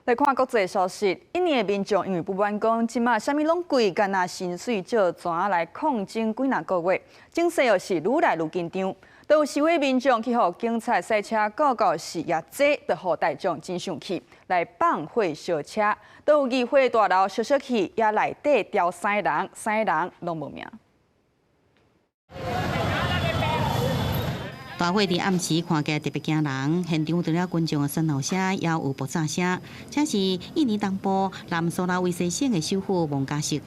来看国际消息，印尼的民众因为不满讲，即马啥物拢贵，干那薪水照全来抗争几若个月，情势又是愈来愈紧张。都有示威民众去互警察赛车告告是也这就互大众真生气，来放火烧车。都有议会大楼烧烧去，也内底掉3个人拢无命。大火伫暗时看起来特别惊人，现场除了群众的喧闹声，也有爆炸声。这是印尼东部南苏拉威西省的首府孟加什。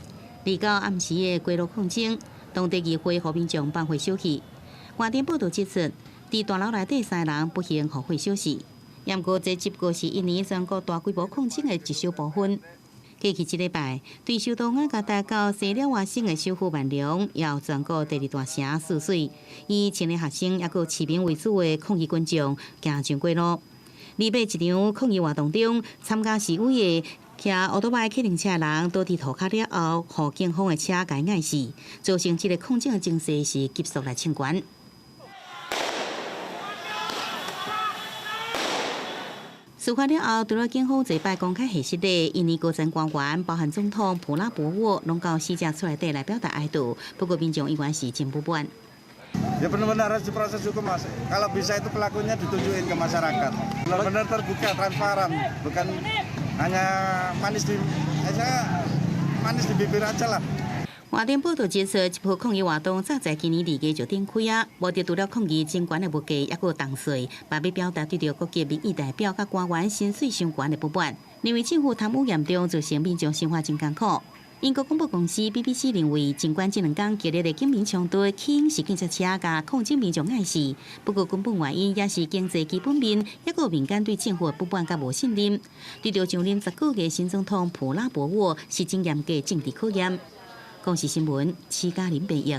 离到暗时的街路抗争，当地议会和民众放火烧去。外电报道指出，伫大楼内底3人不幸互火烧死。不过，这只不过是印尼全国大规模抗争的一小部分。过去一礼拜，对首都雅加达到西了外省的首府万隆，也有全国第二大城泗水，以千个学生也有市民为主的抗议群众行上街路。礼拜一场抗议活动中，参加示威的骑奥多麦客运车的人倒伫涂骹了后，互警方的车甲碍死，造成这个抗争的情势是急速来升悬。事发了后，除了警方坐摆公开会室内，印尼高层官员，包含总统普拉博沃，拢到死者厝内底来表达哀悼。不过民众依然是真不满。Ya benar-benar harus diproses hukum mas. Kalau bisa itu pelakunya ditunjukin ke masyarakat. Benar-benar terbuka, transparan, bukan hanya manis di bibir aja lah. 外电报道指出，这波抗议活动早在今年2月就展开啊，无得除了抗议政权的物价，也有重税，嘛要表达对着各级民意代表甲官员薪水相关的不满。认为政府贪污严重，造成民众生活真艰苦。英国广播公司 BBC 认为，尽管这2天激烈的警民冲突起因是警察车甲抗争民众碍事，不过根本原因也是经济基本面，也有民间对政府的不满甲无信任。对着上任10个月新总统普拉博沃实证严格政治考验。公视新闻，徐嘉玲编译。